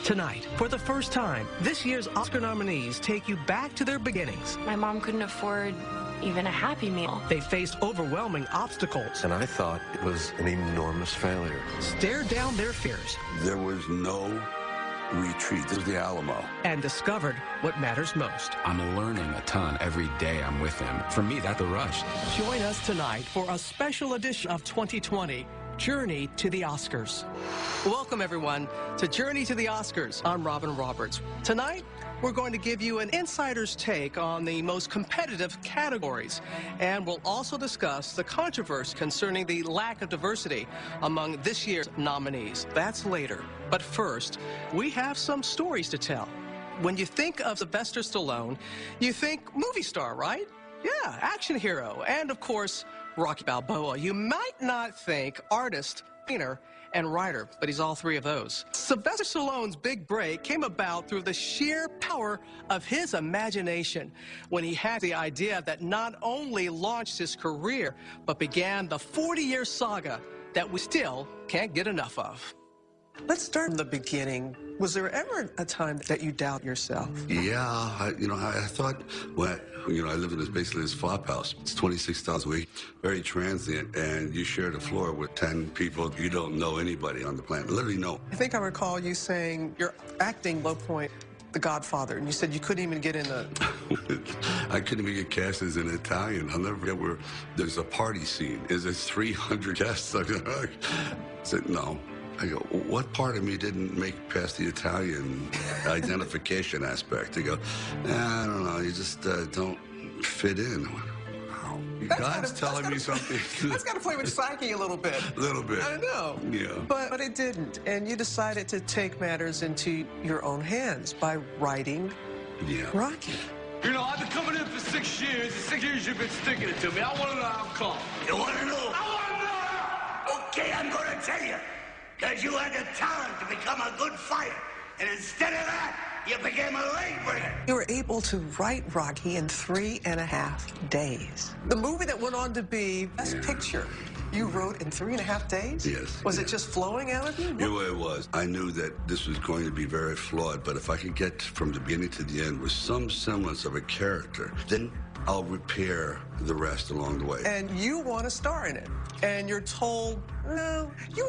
Tonight, for the first time, this year's Oscar nominees take you back to their beginnings. My mom couldn't afford even a Happy Meal. They faced overwhelming obstacles. And I thought it was an enormous failure. Stared down their fears. There was no retreat. This was the Alamo. And discovered what matters most. I'm learning a ton every day I'm with him. For me, that's a rush. Join us tonight for a special edition of 2020, Journey to the Oscars. Welcome, everyone, to Journey to the Oscars. I'm Robin Roberts. Tonight, we're going to give you an insider's take on the most competitive categories, and we'll also discuss the controversy concerning the lack of diversity among this year's nominees. That's later. But first, we have some stories to tell. When you think of Sylvester Stallone, you think movie star, right? Yeah, action hero, and of course, Rocky Balboa. You might not think artist, painter, and writer, but he's all three of those. Sylvester Stallone's big break came about through the sheer power of his imagination when he had the idea that not only launched his career, but began the 40-year saga that we still can't get enough of. Let's start from the beginning. Was there ever a time that you doubt yourself? Yeah, I thought, well, I lived in basically this flop house. It's 26,000 a week, very transient, and you share the floor with 10 people. You don't know anybody on the planet, literally no. I think I recall you saying your acting low point, The Godfather, and you said you couldn't even get in the... I couldn't even get cast as an Italian. I'll never forget where there's a party scene. There's 300 guests. I said, no. I go, what part of me didn't make past the Italian identification aspect? They go, I don't know, you just don't fit in. Wow. God's telling me something. That's got to play with psyche a little bit. A little bit. I know. Yeah. But it didn't, and you decided to take matters into your own hands by writing Rocky. You know, I've been coming in for 6 years, and 6 years you've been sticking it to me. I want to know how come. You want to know? I want to know! Okay, I'm going to tell you. Because you had the talent to become a good fighter. And instead of that, you became a leg bringer. You were able to write Rocky in 3.5 days. The movie that went on to be Best Picture, you wrote in 3.5 days? Yes. Was it just flowing out of you? Yeah, it was. I knew that this was going to be very flawed, but if I could get from the beginning to the end with some semblance of a character, then I'll repair the rest along the way. And you want to star in it. And you're told, no. You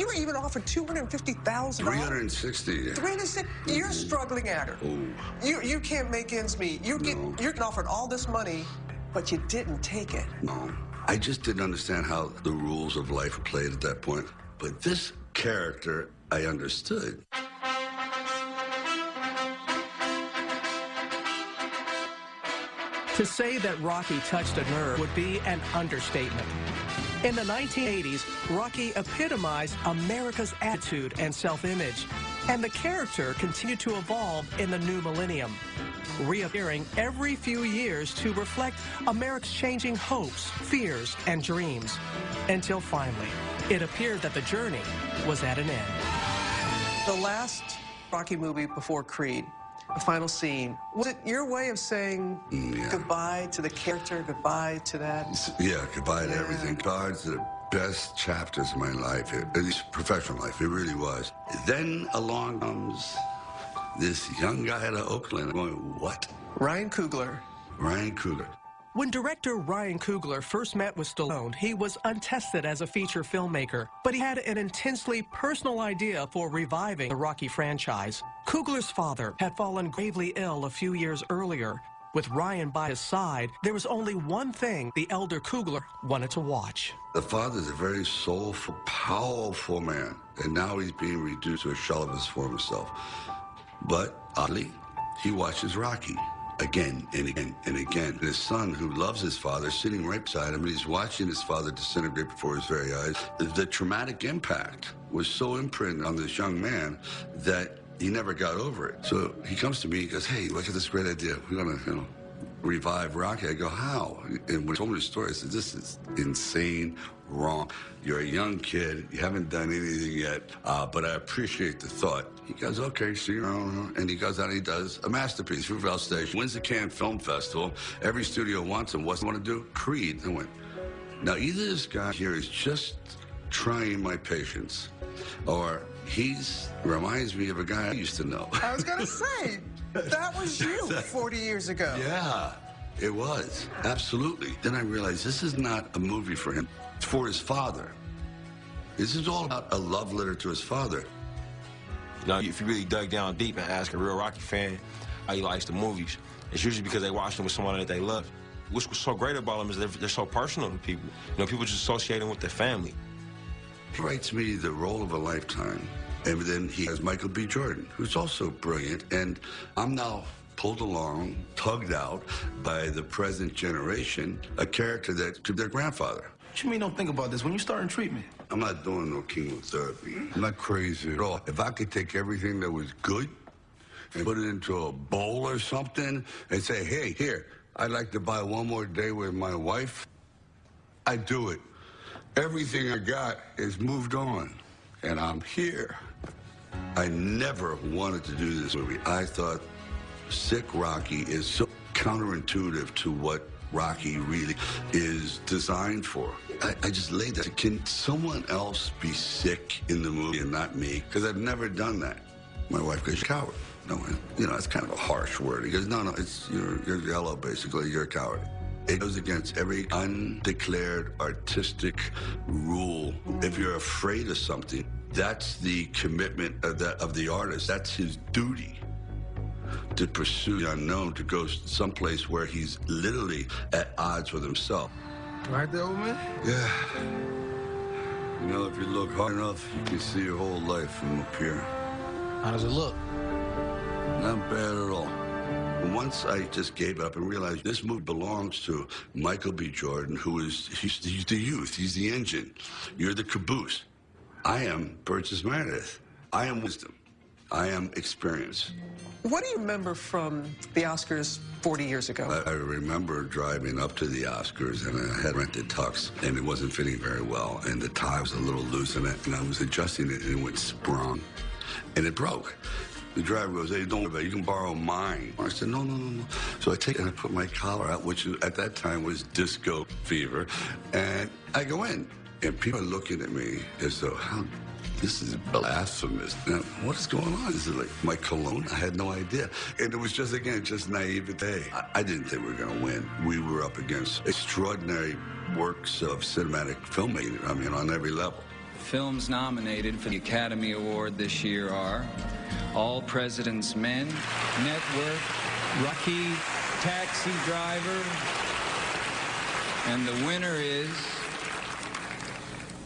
were even offered $250,000. 360. 360. You're struggling at her. Oh. You can't make ends meet. You're offered all this money, but you didn't take it. No. I just didn't understand how the rules of life were played at that point. But this character, I understood. To say that Rocky touched a nerve would be an understatement. In the 1980s, Rocky epitomized America's attitude and self-image, and the character continued to evolve in the new millennium, reappearing every few years to reflect America's changing hopes, fears, and dreams, until finally, it appeared that the journey was at an end. The last Rocky movie before Creed, the final scene, was it your way of saying goodbye to the character, goodbye to that? Yeah, goodbye to everything. Goodbye to the best chapters of my life, at least professional life, it really was. Then along comes this young guy out of Oakland. I'm going, what? Ryan Coogler. Ryan Coogler. When director Ryan Coogler first met with Stallone, he was untested as a feature filmmaker, but he had an intensely personal idea for reviving the Rocky franchise. Coogler's father had fallen gravely ill a few years earlier. With Ryan by his side, there was only one thing the elder Coogler wanted to watch. The father's a very soulful, powerful man, and now he's being reduced to a shell of his former self. But, oddly, he watches Rocky. Again and again and again. And his son, who loves his father, sitting right beside him, and he's watching his father disintegrate before his very eyes. The traumatic impact was so imprinted on this young man that he never got over it. So he comes to me, he goes, hey, look at this great idea. We're going to, revive Rocky. I go, how? And when he told me the story, I said, this is insane, wrong. You're a young kid. You haven't done anything yet, but I appreciate the thought. He goes, okay, see you around. And he goes out and he does a masterpiece, Fruitvale Station, wins the Cannes Film Festival. Every studio wants him. What's he want to do? Creed. I went, now either this guy here is just trying my patience, or He's reminds me of a guy I used to know. I was going to say, that was you 40 years ago. Yeah, it was. Absolutely. Then I realized this is not a movie for him. It's for his father. This is all about a love letter to his father. You know, if you really dug down deep and ask a real Rocky fan how he likes the movies, it's usually because they watched them with someone that they love. What's so great about them is they're so personal to people. You know, people just associate them with their family. He writes me the role of a lifetime. And then he has Michael B. Jordan, who's also brilliant. And I'm now pulled along, tugged out by the present generation, a character that to their grandfather. What you mean don't think about this when you starting treatment? I'm not doing no chemotherapy. I'm not crazy at all. If I could take everything that was good and put it into a bowl or something and say, hey, here, I'd like to buy one more day with my wife, I'd do it. Everything I got is moved on, and I'm here. I never wanted to do this movie. I thought Sick Rocky is so counterintuitive to what Rocky really is designed for. I just laid that. Can someone else be sick in the movie and not me? Because I've never done that. My wife goes, you're a coward. No, you know, it's kind of a harsh word. He goes, no, it's you're yellow, basically. You're a coward. It goes against every undeclared artistic rule. If you're afraid of something, that's the commitment of the artist. That's his duty, to pursue the unknown, to go someplace where he's literally at odds with himself. Right there with me? Yeah. You know, if you look hard enough, you can see your whole life from up here. How does it look? Not bad at all. Once I just gave up and realized this movie belongs to Michael B. Jordan, he's the youth, he's the engine. You're the caboose. I am Burgess Meredith. I am wisdom. I am experience. What do you remember from the Oscars 40 years ago? I remember driving up to the Oscars, and I had rented tux, and it wasn't fitting very well, and the tie was a little loose in it, and I was adjusting it, and it went sprung, and it broke. The driver goes, hey, don't worry about it, you can borrow mine. I said, no. So I take it and I put my collar out, which at that time was disco fever, and I go in, and people are looking at me as though, this is blasphemous. Now, what is going on? Is it like my cologne? I had no idea. And it was just, again, just naivete. I didn't think we were going to win. We were up against extraordinary works of cinematic filmmaking, I mean, on every level. Films nominated for the Academy Award this year are All President's Men, Network, Rocky, Taxi Driver, and the winner is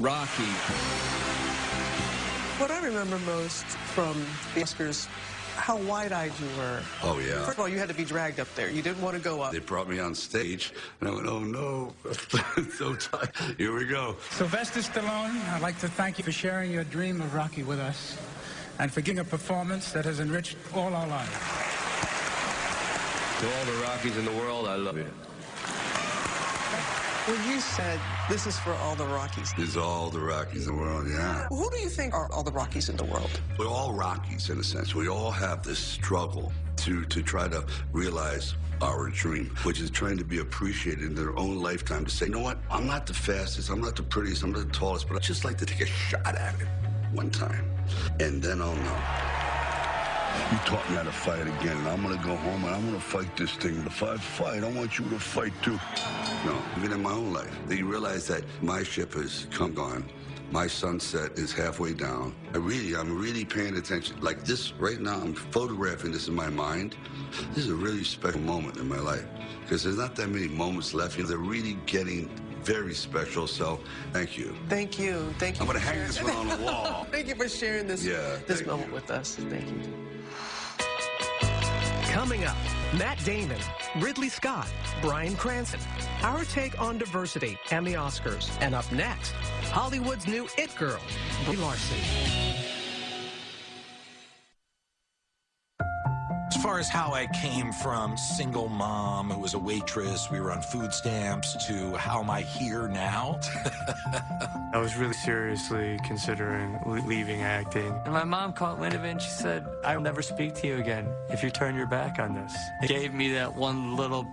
Rocky. What I remember most from the Oscars, how wide-eyed you were. Oh, yeah. First of all, you had to be dragged up there. You didn't want to go up. They brought me on stage, and I went, oh, no. So tight. Here we go. Sylvester Stallone, I'd like to thank you for sharing your dream of Rocky with us and for giving a performance that has enriched all our lives. To all the Rockies in the world, I love you. When you said, this is for all the Rockies. This is all the Rockies in the world, yeah. Who do you think are all the Rockies in the world? We're all Rockies, in a sense. We all have this struggle to try to realize our dream, which is trying to be appreciated in their own lifetime, to say, you know what, I'm not the fastest, I'm not the prettiest, I'm not the tallest, but I'd just like to take a shot at it one time. And then I'll know. You taught me how to fight again, and I'm going to go home and I'm going to fight this thing. If I fight, I want you to fight too. No, even in my own life, you realize that my ship has come gone. My sunset is halfway down. I'm really paying attention. Like this, right now, I'm photographing this in my mind. This is a really special moment in my life, because there's not that many moments left. You know, they're really getting very special, so thank you. Thank you. Thank you. I'm going to hang this one on the wall. Thank you for sharing this moment with us. Thank you. Coming up, Matt Damon, Ridley Scott, Bryan Cranston, our take on diversity and the Oscars. And up next, Hollywood's new it girl, Brie Larson. As far as how I came from single mom who was a waitress, we were on food stamps, to how am I here now? I was really seriously considering leaving acting. And my mom called wind of it and she said, I will never speak to you again if you turn your back on this. It gave me that one little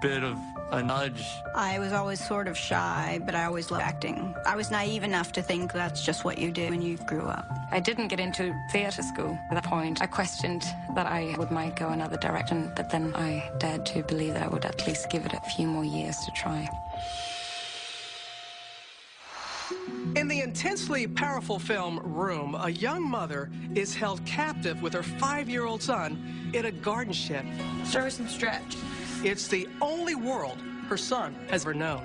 bit of a nudge. I was always sort of shy, but I always loved acting. I was naive enough to think that's just what you do when you grew up. I didn't get into theatre school at that point. I questioned that I might go another direction, but then I dared to believe that I would at least give it a few more years to try. In the intensely powerful film Room, a young mother is held captive with her 5-year-old son in a garden shed. Show her some stretch. It's the only world her son has ever known.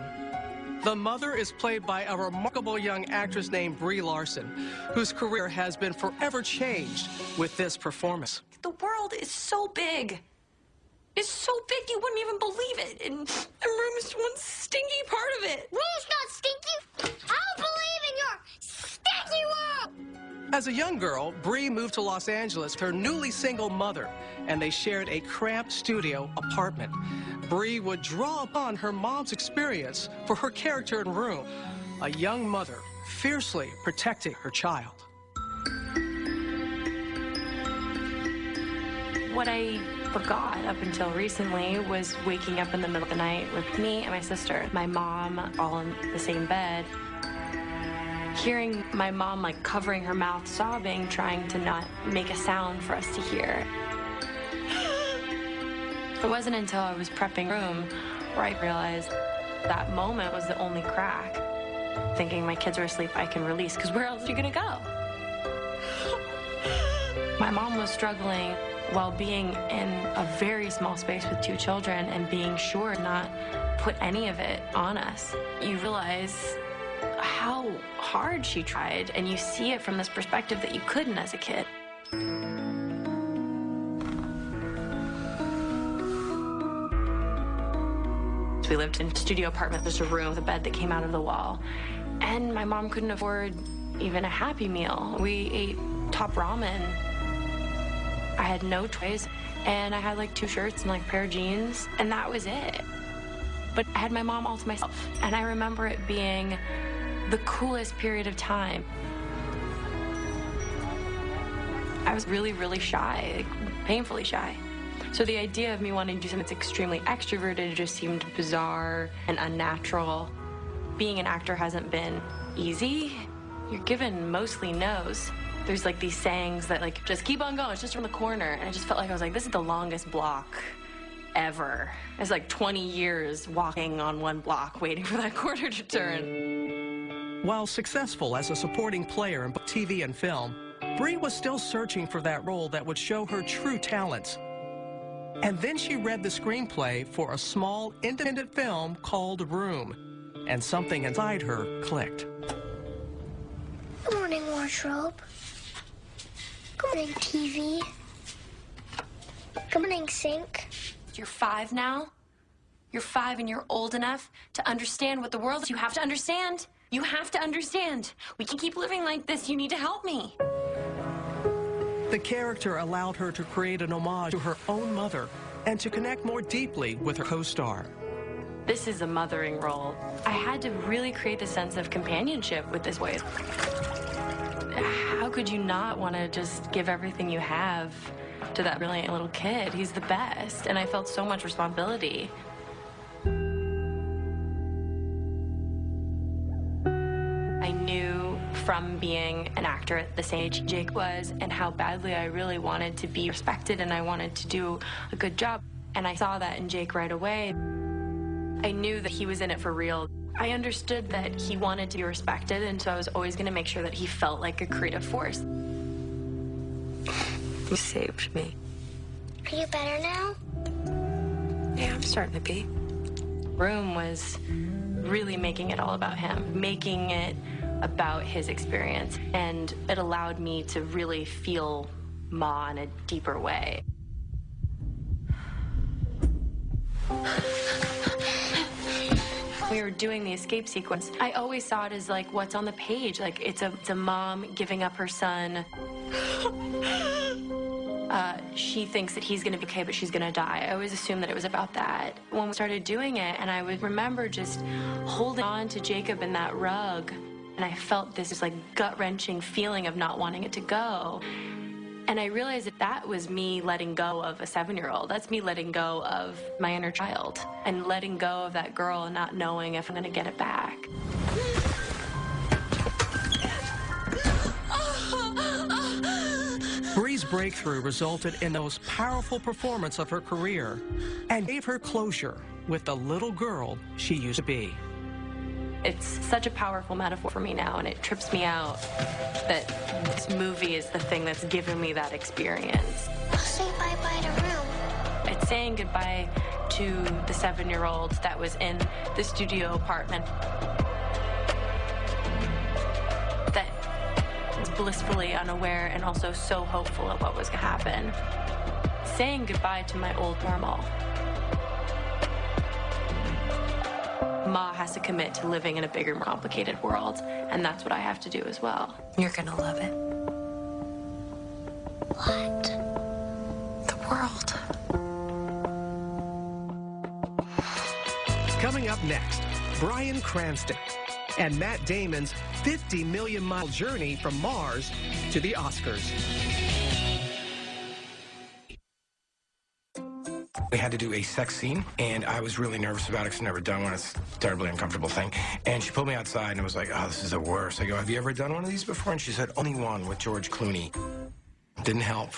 The mother is played by a remarkable young actress named Brie Larson, whose career has been forever changed with this performance. The world is so big. It's so big you wouldn't even believe it. And Room is one stinky part of it. Room's not stinky. I don't believe in your stinky world. As a young girl, Brie moved to Los Angeles with her newly single mother, and they shared a cramped studio apartment. Brie would draw upon her mom's experience for her character in Room, a young mother fiercely protecting her child. What I forgot up until recently was waking up in the middle of the night with me and my sister, my mom, all in the same bed. Hearing my mom like covering her mouth, sobbing, trying to not make a sound for us to hear. It wasn't until I was prepping Room where I realized that moment was the only crack. Thinking my kids are asleep, I can release, because where else are you gonna go? My mom was struggling while being in a very small space with 2 children and being sure not put any of it on us. You realize how hard she tried, and you see it from this perspective that you couldn't as a kid. We lived in a studio apartment. There's a room with a bed that came out of the wall. And my mom couldn't afford even a Happy Meal. We ate top ramen. I had no toys, and I had like 2 shirts and like a pair of jeans, and that was it. But I had my mom all to myself, and I remember it being the coolest period of time. I was really, really shy, like, painfully shy. So the idea of me wanting to do something that's extremely extroverted just seemed bizarre and unnatural. Being an actor hasn't been easy. You're given mostly no's. There's like these sayings that like, just keep on going, it's just around the corner. And I just felt like I was like, this is the longest block ever. It's like 20 years walking on one block waiting for that corner to turn. While successful as a supporting player in both TV and film, Brie was still searching for that role that would show her true talents. And then she read the screenplay for a small independent film called Room, and something inside her clicked. Good morning, wardrobe. Good morning, TV. Good morning, sink. You're 5 now. You're 5 and you're old enough to understand what the world is. You have to understand. You have to understand. We can keep living like this. You need to help me. The character allowed her to create an homage to her own mother and to connect more deeply with her co-star. This is a mothering role. I had to really create the sense of companionship with this voice. How could you not want to just give everything you have to that brilliant little kid? He's the best, and I felt so much responsibility. I knew from being an actor at this age Jake was, and how badly I really wanted to be respected and I wanted to do a good job. And I saw that in Jake right away. I knew that he was in it for real. I understood that he wanted to be respected, and so I was always going to make sure that he felt like a creative force. You saved me. Are you better now? Yeah, I'm starting to be. Room was really making it all about him, making it about his experience, and it allowed me to really feel Ma in a deeper way. We were doing the escape sequence. I always saw it as like what's on the page. Like it's a mom giving up her son. She thinks that he's gonna be okay, but she's gonna die. I always assumed that it was about that. When we started doing it, and I would remember just holding on to Jacob in that rug, and I felt this like gut-wrenching feeling of not wanting it to go. And I realized that that was me letting go of a 7-year-old. That's me letting go of my inner child and letting go of that girl and not knowing if I'm going to get it back. Brie's breakthrough resulted in the most powerful performance of her career and gave her closure with the little girl she used to be. It's such a powerful metaphor for me now, and it trips me out that this movie is the thing that's given me that experience. I'll say bye-bye to room. It's saying goodbye to the 7-year-old that was in the studio apartment that was blissfully unaware and also so hopeful of what was going to happen. Saying goodbye to my old normal. Ma has to commit to living in a bigger, more complicated world, and that's what I have to do as well. You're gonna love it. What? The world. Coming up next, Bryan Cranston and Matt Damon's 50 million mile journey from Mars to the Oscars. We had to do a sex scene, and I was really nervous about it because I've never done one. It's a terribly uncomfortable thing. And she pulled me outside, and I was like, oh, this is the worst. I go, have you ever done one of these before? And she said, only one with George Clooney. Didn't help.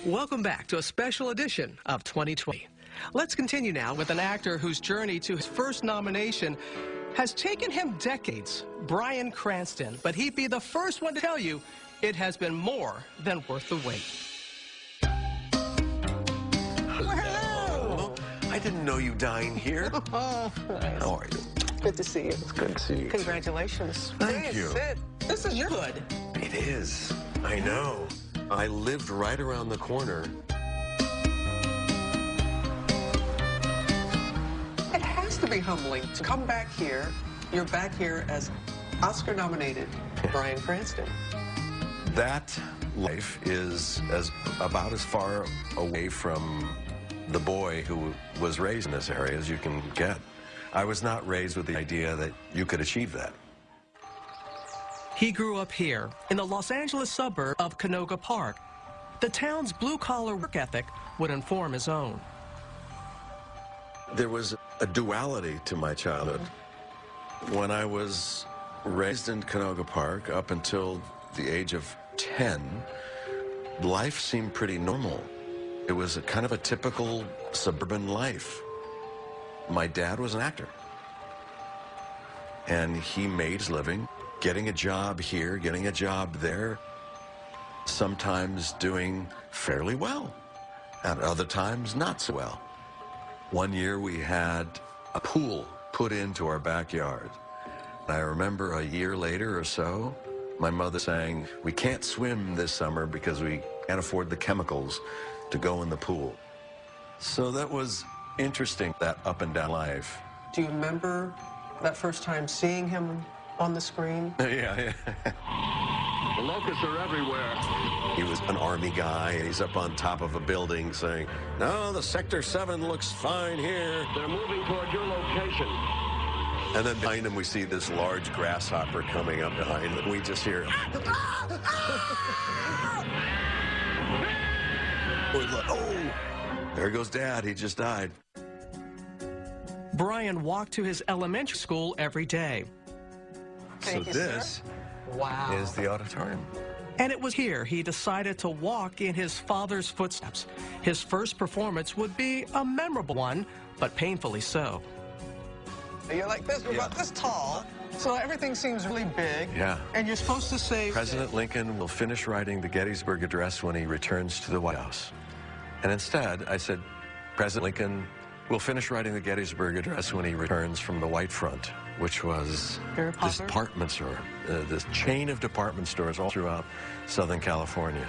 Welcome back to a special edition of 2020. Let's continue now with an actor whose journey to his first nomination has taken him decades, Bryan Cranston. But he'd be the first one to tell you it has been more than worth the wait. Hello. I didn't know you dine here. How are you? Good to see you. It's good to see you. Congratulations. Thank Please you. Sit. This is your hood. It is. I know. I lived right around the corner. It has to be humbling to come back here. You're back here as Oscar-nominated Bryan Cranston. That life is about as far away from the boy who was raised in this area as you can get. I was not raised with the idea that you could achieve that. He grew up here in the Los Angeles suburb of Canoga Park. The town's blue-collar work ethic would inform his own. There was a duality to my childhood. When I was raised in Canoga Park up until the age of 10, life seemed pretty normal. It was a kind of a typical suburban life. My dad was an actor, and he made his living getting a job here, getting a job there, sometimes doing fairly well, and other times not so well. One year we had a pool put into our backyard. I remember a year later or so, my mother saying, we can't swim this summer because we can't afford the chemicals to go in the pool. So that was interesting, that up and down life. Do you remember that first time seeing him on the screen? Yeah. The locusts are everywhere. He was an army guy, and he's up on top of a building saying, no, the Sector 7 looks fine here. They're moving toward your location. And then behind him, we see this large grasshopper coming up behind him. We just hear, we're like, oh, there goes Dad. He just died. Bryan walked to his elementary school every day. So this is the auditorium. And it was here he decided to walk in his father's footsteps. His first performance would be a memorable one, but painfully so. You're like this, you're about this tall, so everything seems really big. Yeah. And you're supposed to say... President Lincoln will finish writing the Gettysburg Address when he returns to the White House. And instead, I said, President Lincoln will finish writing the Gettysburg Address when he returns from the White Front, which was this department store, this chain of department stores all throughout Southern California.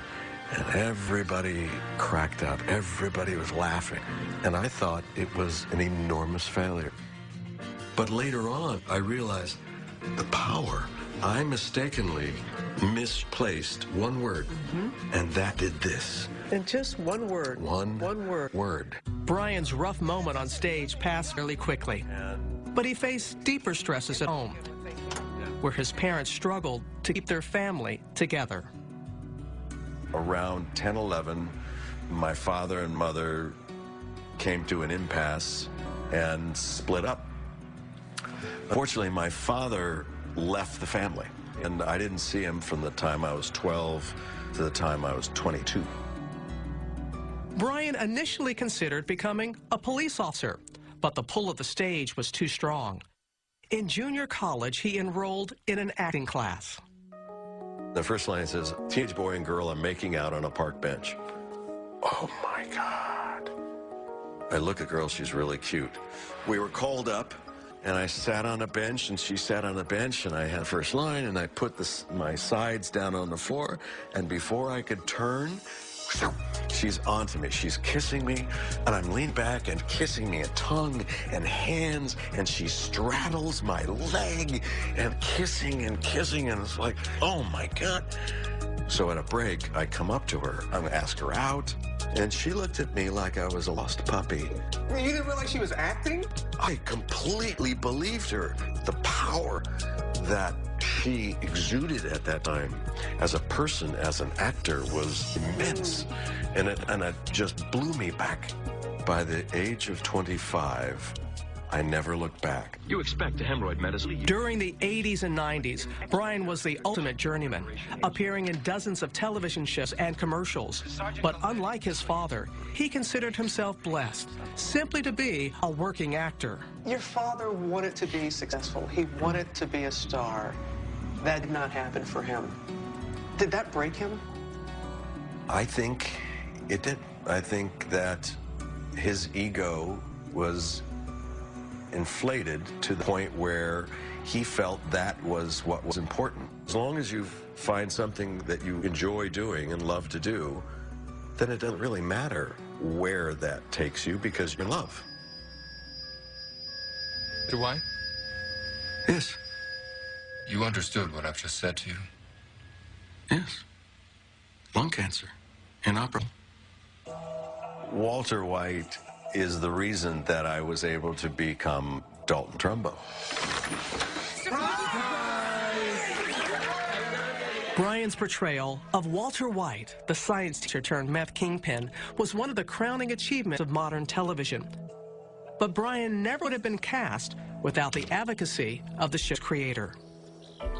And everybody cracked up. Everybody was laughing. And I thought it was an enormous failure. But later on, I realized the power. I mistakenly misplaced one word, and that did this. And just one word. One word. Bryan's rough moment on stage passed fairly quickly, but he faced deeper stresses at home. where his parents struggled to keep their family together. Around 10-11, my father and mother came to an impasse and split up. Unfortunately, my father left the family, and I didn't see him from the time I was 12 to the time I was 22. Bryan initially considered becoming a police officer, but the pull of the stage was too strong. In junior college, he enrolled in an acting class. The first line says, "Teenage boy and girl are making out on a park bench." Oh my God. I look at the girl, she's really cute. We were called up, and I sat on a bench, and she sat on a bench, and I had first line, and I put my sides down on the floor, and before I could turn, she's onto me. She's kissing me, and I'm leaned back and kissing me a tongue and hands, and she straddles my leg and kissing, and it's like, oh my God. So at a break, I come up to her, I ask her out, and she looked at me like I was a lost puppy. You didn't realize she was acting? I completely believed her. The power that she exuded at that time as a person, as an actor, was immense. And it just blew me back. By the age of 25, I never looked back. You expect a hemorrhoid medicine. During the 80s and 90s, Bryan was the ultimate journeyman, appearing in dozens of television shows and commercials. But unlike his father, he considered himself blessed simply to be a working actor. Your father wanted to be successful. He wanted to be a star. That did not happen for him. Did that break him? I think it did. I think that his ego was inflated to the point where he felt that was what was important. As long as you find something that you enjoy doing and love to do, then it doesn't really matter where that takes you because you're in love. Do I? Yes. You understood what I've just said to you? Yes. Lung cancer. Inoperable. Walter White is the reason that I was able to become Dalton Trumbo. Bryan's portrayal of Walter White, the science teacher turned meth kingpin, was one of the crowning achievements of modern television. But Bryan never would have been cast without the advocacy of the show's creator.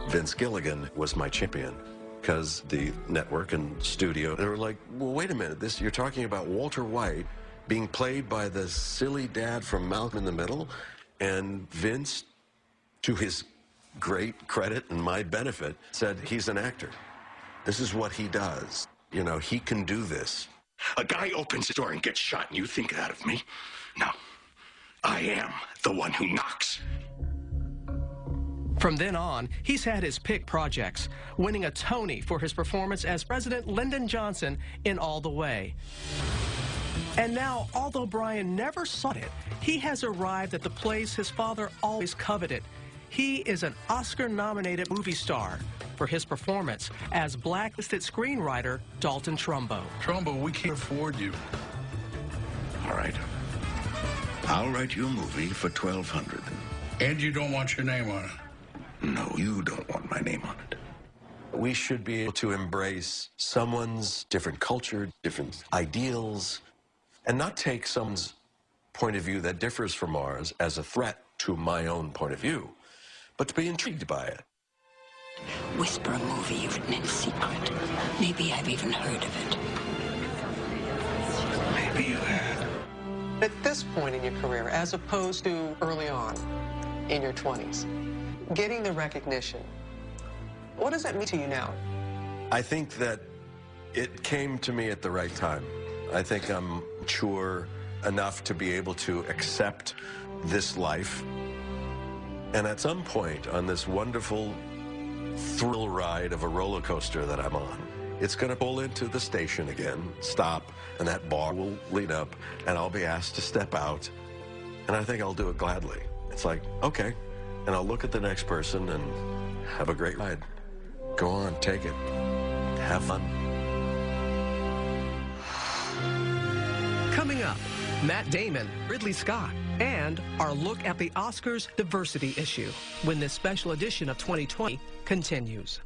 Vince Gilligan was my champion because the network and studio, they were like, well, wait a minute, you're talking about Walter White being played by the silly dad from Malcolm in the Middle, and Vince, to his great credit and my benefit, said he's an actor. This is what he does. You know, he can do this. A guy opens the door and gets shot, and you think that of me? No. I am the one who knocks. From then on, he's had his pick projects, winning a Tony for his performance as President Lyndon Johnson in All the Way. And now, although Bryan never sought it, he has arrived at the place his father always coveted. He is an Oscar-nominated movie star for his performance as blacklisted screenwriter Dalton Trumbo. Trumbo, we can't afford you. All right. I'll write you a movie for $1,200. And you don't want your name on it? No, you don't want my name on it. We should be able to embrace someone's different culture, different ideals, and not take someone's point of view that differs from ours as a threat to my own point of view, but to be intrigued by it. Whisper a movie you've written in secret. Maybe I've even heard of it. Maybe you have. At this point in your career, as opposed to early on in your 20s, getting the recognition, what does that mean to you now? I think that it came to me at the right time. I think I'm mature enough to be able to accept this life. And at some point on this wonderful thrill ride of a roller coaster that I'm on, it's going to pull into the station again, stop, and that bar will lead up, and I'll be asked to step out. And I think I'll do it gladly. It's like, okay. And I'll look at the next person and have a great ride. Go on, take it. Have fun. Coming up, Matt Damon, Ridley Scott, and our look at the Oscars diversity issue when this special edition of 2020 continues.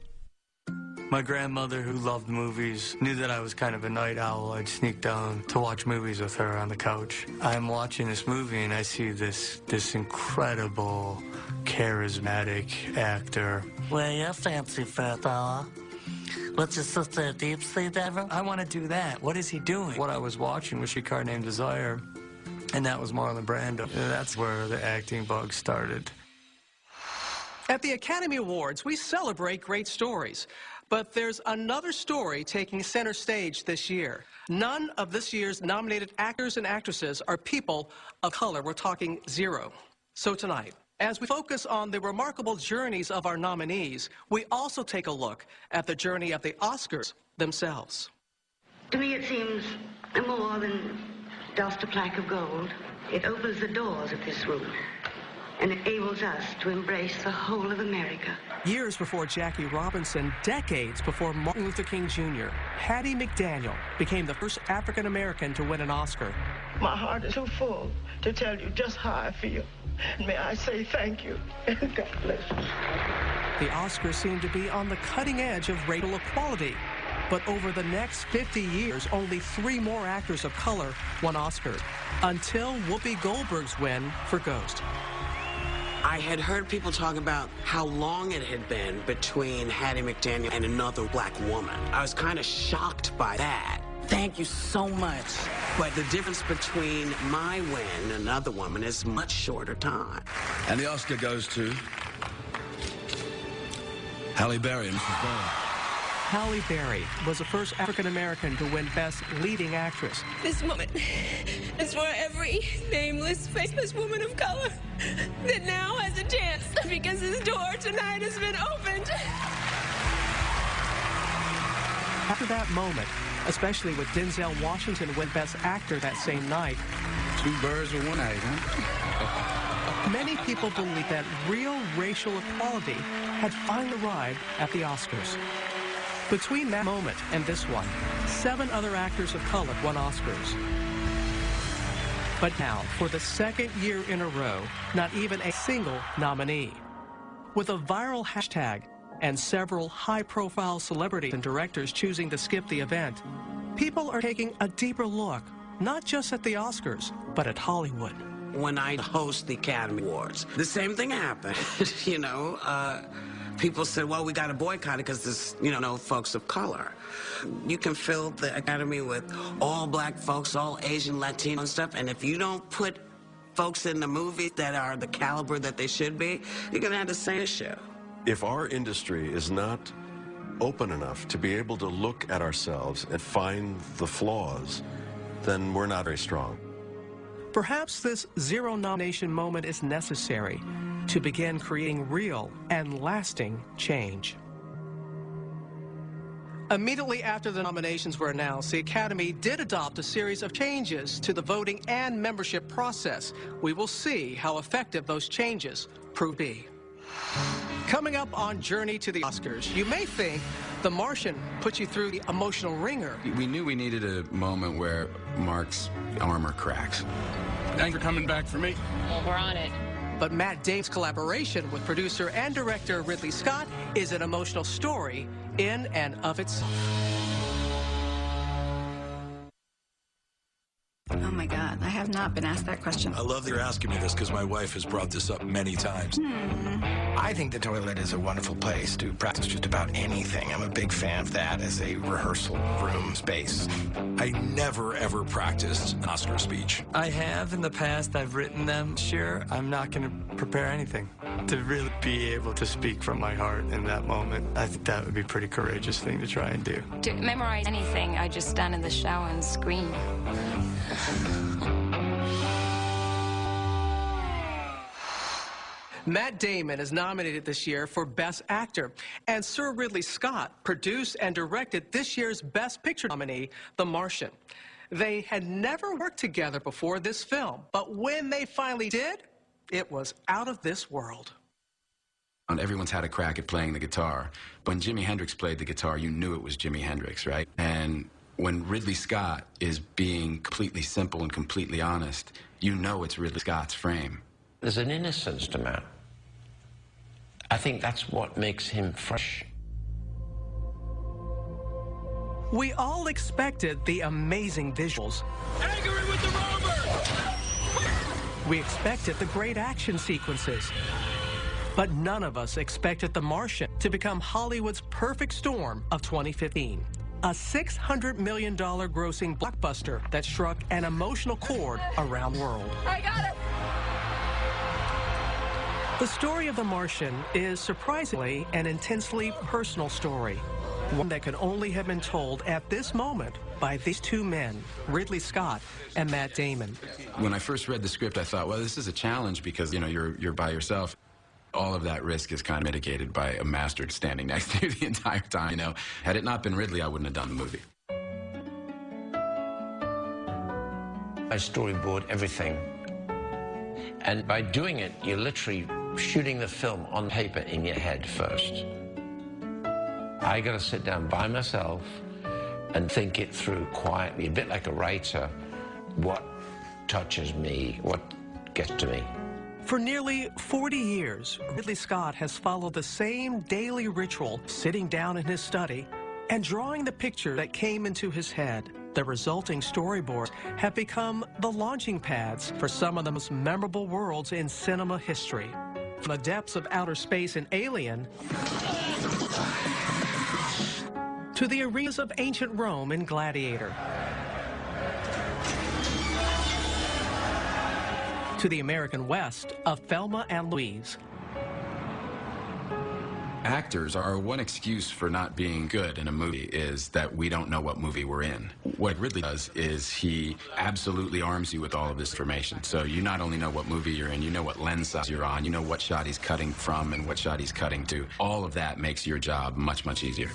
My grandmother, who loved movies, knew that I was kind of a night owl. I'd sneak down to watch movies with her on the couch. I'm watching this movie and I see this incredible, charismatic actor. Well, you're fancy for a fella. What's your sister, a deep sea devil? I want to do that. What is he doing? What I was watching was She Car Named Desire, and that was Marlon Brando. And that's where the acting bug started. At the Academy Awards, we celebrate great stories. But there's another story taking center stage this year. None of this year's nominated actors and actresses are people of color. We're talking zero. So tonight, as we focus on the remarkable journeys of our nominees, we also take a look at the journey of the Oscars themselves. To me, it seems more than just a plaque of gold. It opens the doors of this room and enables us to embrace the whole of America. Years before Jackie Robinson, decades before Martin Luther King Jr., Hattie McDaniel became the first African-American to win an Oscar. My heart is so full to tell you just how I feel. May I say thank you, and God bless you. The Oscars seem to be on the cutting edge of racial equality. But over the next 50 years, only 3 more actors of color won Oscars, until Whoopi Goldberg's win for Ghost. I had heard people talk about how long it had been between Hattie McDaniel and another black woman. I was kind of shocked by that. Thank you so much. But the difference between my win and another woman is much shorter time. And the Oscar goes to Halle Berry. Mrs. Berry. Halle Berry was the first African-American to win Best Leading Actress. This moment is for every nameless, faceless woman of color that now has a chance because this door tonight has been opened. After that moment, especially with Denzel Washington win Best Actor that same night, 2 birds with 1 egg, huh? many people believe that real racial equality had finally arrived at the Oscars. Between that moment and this one, 7 other actors of color won Oscars. But now, for the second year in a row, not even a single nominee. With a viral hashtag and several high-profile celebrities and directors choosing to skip the event, people are taking a deeper look, not just at the Oscars, but at Hollywood. When I host the Academy Awards, the same thing happened, People said, well, we got to boycott it because there's, no folks of color. You can fill the Academy with all black folks, all Asian, Latino and stuff, and if you don't put folks in the movies that are the caliber that they should be, you're going to have the same issue. If our industry is not open enough to be able to look at ourselves and find the flaws, then we're not very strong. Perhaps this zero nomination moment is necessary to begin creating real and lasting change. Immediately after the nominations were announced, the Academy did adopt a series of changes to the voting and membership process. We will see how effective those changes prove to be. Coming up on Journey to the Oscars, you may think The Martian put you through the emotional ringer. We knew we needed a moment where Mark's armor cracks. Thanks for coming back for me. Well, we're on it. But Matt Damon's collaboration with producer and director Ridley Scott is an emotional story in and of itself. Oh my God, I have not been asked that question. I love that you're asking me this because my wife has brought this up many times. I think the toilet is a wonderful place to practice just about anything. I'm a big fan of that as a rehearsal room space. I never, ever practiced an Oscar speech. I have in the past. I've written them. Sure, I'm not going to prepare anything. To really be able to speak from my heart in that moment, I think that would be a pretty courageous thing to try and do. To memorize anything, I just stand in the shower and scream. Matt Damon is nominated this year for Best Actor, and Sir Ridley Scott produced and directed this year's Best Picture nominee, The Martian. They had never worked together before this film, but when they finally did, it was out of this world. Everyone's had a crack at playing the guitar. When Jimi Hendrix played the guitar, you knew it was Jimi Hendrix, right? And when Ridley Scott is being completely simple and completely honest, You know it's Ridley Scott's frame. There's an innocence to Matt. I think that's what makes him fresh. We all expected the amazing visuals. Angry with the robber! We expected the great action sequences. But none of us expected The Martian to become Hollywood's perfect storm of 2015. A $600 million grossing blockbuster that struck an emotional chord around the world. I got it! The story of The Martian is surprisingly an intensely personal story. One that could only have been told at this moment by these two men, Ridley Scott and Matt Damon. When I first read the script, I thought, well, this is a challenge because, you know, you're by yourself. All of that risk is kind of mitigated by a master standing next to you the entire time. You know, had it not been Ridley, I wouldn't have done the movie. I storyboard everything. And by doing it, you're literally shooting the film on paper in your head first. I got to sit down by myself and think it through quietly, a bit like a writer. What touches me? What gets to me? For nearly 40 years, Ridley Scott has followed the same daily ritual, sitting down in his study and drawing the picture that came into his head. The resulting storyboards have become the launching pads for some of the most memorable worlds in cinema history. From the depths of outer space in Alien to the arenas of ancient Rome in Gladiator, to the American West of Thelma and Louise. Actors are one excuse for not being good in a movie is that we don't know what movie we're in. What Ridley does is he absolutely arms you with all of this information. So you not only know what movie you're in, you know what lens size you're on, you know what shot he's cutting from and what shot he's cutting to. All of that makes your job much, much easier.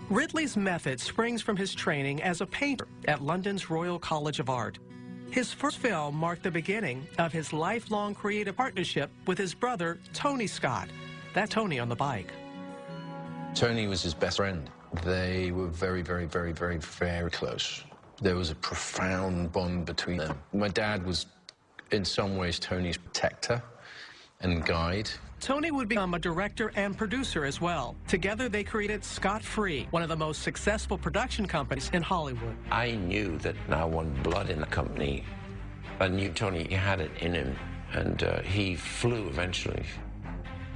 Ridley's method springs from his training as a painter at London's Royal College of Art. His first film marked the beginning of his lifelong creative partnership with his brother, Tony Scott. That's Tony on the bike. Tony was his best friend. They were very, very, very, very, very close. There was a profound bond between them. My dad was, in some ways, Tony's protector and guide. Tony would become a director and producer as well. Together, they created Scott Free, one of the most successful production companies in Hollywood. I knew that I wanted blood in the company. I knew Tony had it in him, and he flew eventually.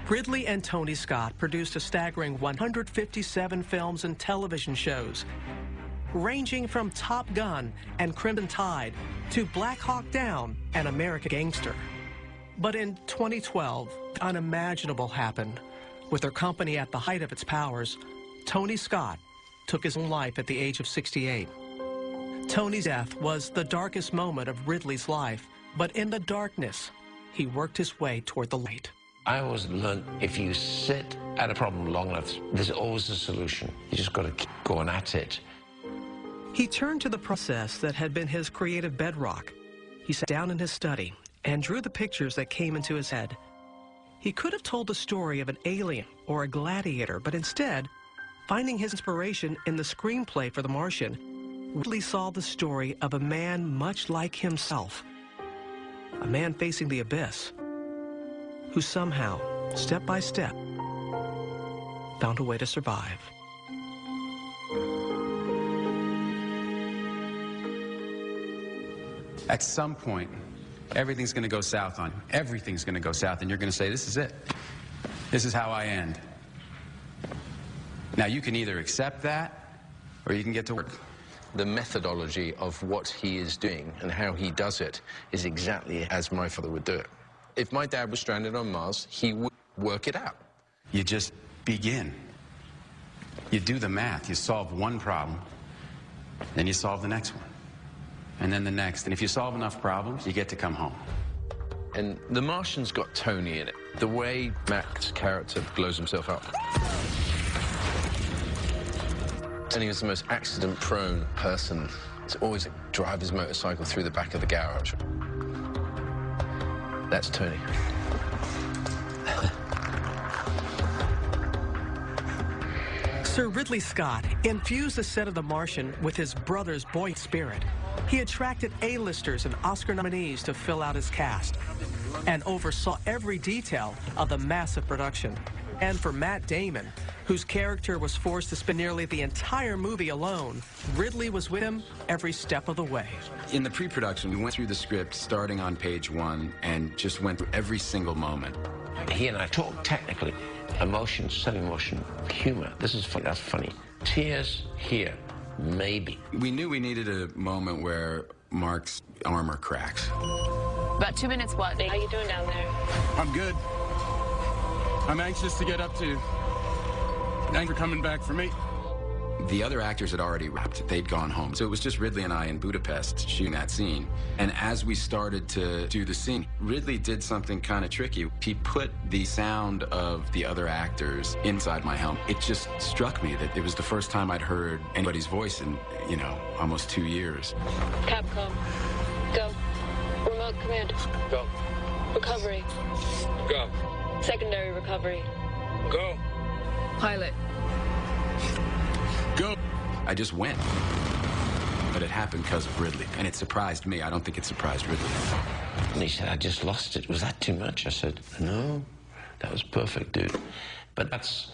Ridley and Tony Scott produced a staggering 157 films and television shows, ranging from Top Gun and Crimson Tide to Black Hawk Down and American Gangster. But in 2012, the unimaginable happened. With their company at the height of its powers, Tony Scott took his own life at the age of 68. Tony's death was the darkest moment of Ridley's life, but in the darkness, he worked his way toward the light. I always learned if you sit at a problem long enough, there's always a solution. You just got to keep going at it. He turned to the process that had been his creative bedrock. He sat down in his study and drew the pictures that came into his head. He could have told the story of an alien or a gladiator, but instead, finding his inspiration in the screenplay for The Martian, Ridley saw the story of a man much like himself, a man facing the abyss, who somehow, step by step, found a way to survive. At some point, everything's going to go south on you. Everything's going to go south, and you're going to say, this is it. This is how I end. Now, you can either accept that, or you can get to work. The methodology of what he is doing and how he does it is exactly as my father would do it. If my dad was stranded on Mars, he would work it out. You just begin. You do the math. You solve one problem, then you solve the next one, and then the next. And if you solve enough problems, you get to come home. And The Martian's got Tony in it. The way Matt's character blows himself up. And he was the most accident-prone person to always drive his motorcycle through the back of the garage. That's Tony. Sir Ridley Scott infused the set of The Martian with his brother's boy spirit. He attracted A-listers and Oscar nominees to fill out his cast and oversaw every detail of the massive production. And for Matt Damon, whose character was forced to spend nearly the entire movie alone, Ridley was with him every step of the way. In the pre-production, we went through the script starting on page 1 and just went through every single moment. He and I talked technically. Emotion, sub-emotion, humor. This is funny, that's funny. Tears here, maybe. We knew we needed a moment where Mark's armor cracks. About 2 minutes, what? How you doing down there? I'm good. I'm anxious to get up to you. Thanks for coming back for me. The other actors had already wrapped. They'd gone home. So it was just Ridley and I in Budapest shooting that scene. And as we started to do the scene, Ridley did something kind of tricky. He put the sound of the other actors inside my helmet. It just struck me that it was the first time I'd heard anybody's voice in, almost 2 years. Capcom. Go. Remote command. Go. Recovery. Go. Secondary recovery. Go. Pilot. Go. I just went. But it happened because of Ridley. And it surprised me. I don't think it surprised Ridley. And he said, I just lost it. Was that too much? I said, no, that was perfect, dude. But that's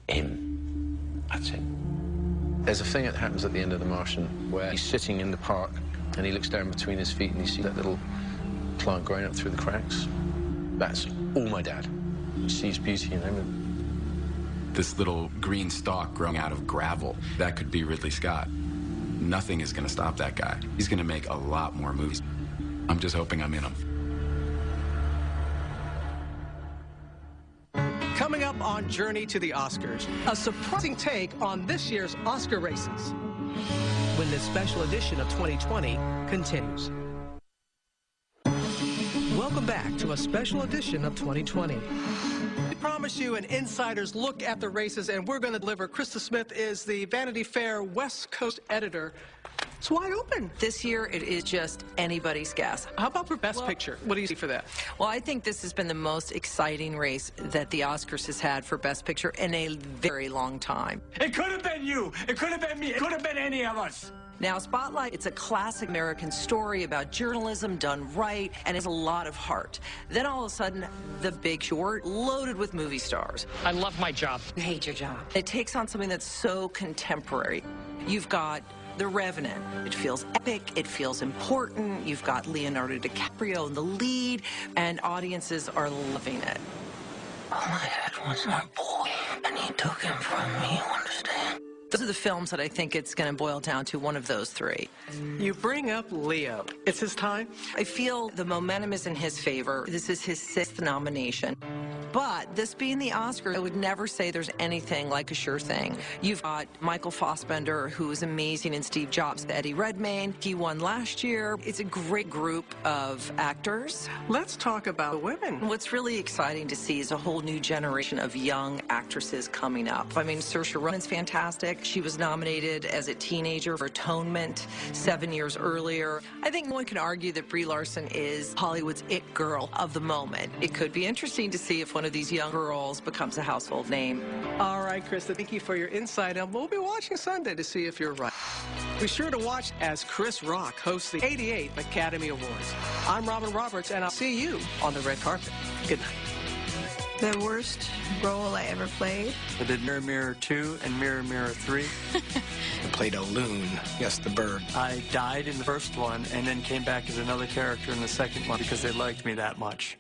him. That's him. There's a thing that happens at the end of The Martian where he's sitting in the park and he looks down between his feet and he sees that little plant growing up through the cracks. That's all my dad. He sees beauty in him. This little green stalk growing out of gravel, that could be Ridley Scott. Nothing is going to stop that guy. He's going to make a lot more movies. I'm just hoping I'm in them. Coming up on Journey to the Oscars, a surprising take on this year's Oscar races when this special edition of 2020 continues. Welcome back to a special edition of 2020. We promise you an insider's look at the races, and we're going to deliver. Krista Smith is the Vanity Fair West Coast editor. It's wide open. This year, it is just anybody's guess. How about for Best Picture? What do you see for that? Well, I think this has been the most exciting race that the Oscars has had for Best Picture in a very long time. It could have been you. It could have been me. It could have been any of us. Now, Spotlight, it's a classic American story about journalism done right, and it's a lot of heart. Then all of a sudden, The Big Short, loaded with movie stars. I love my job. I hate your job. It takes on something that's so contemporary. You've got The Revenant. It feels epic. It feels important. You've got Leonardo DiCaprio in the lead, and audiences are loving it. All I had was my boy, and he took him from me, you understand? Those are the films that I think it's going to boil down to, one of those three. You bring up Leo. It's his time? I feel the momentum is in his favor. This is his 6th nomination. But this being the Oscars, I would never say there's anything like a sure thing. You've got Michael Fassbender, who is amazing in Steve Jobs, Eddie Redmayne. He won last year. It's a great group of actors. Let's talk about women. What's really exciting to see is a whole new generation of young actresses coming up. I mean, Saoirse Ronan's fantastic. She was nominated as a teenager for Atonement 7 years earlier. I think one can argue that Brie Larson is Hollywood's it girl of the moment. It could be interesting to see if one of these young girls becomes a household name. All right, Krista, thank you for your insight, and we'll be watching Sunday to see if you're right. Be sure to watch as Chris Rock hosts the 88th Academy Awards. I'm Robin Roberts, and I'll see you on the red carpet. Good night. The worst role I ever played. I did Mirror Mirror 2 and Mirror Mirror 3. I played a loon. Yes, the bird. I died in the first one and then came back as another character in the second one because they liked me that much.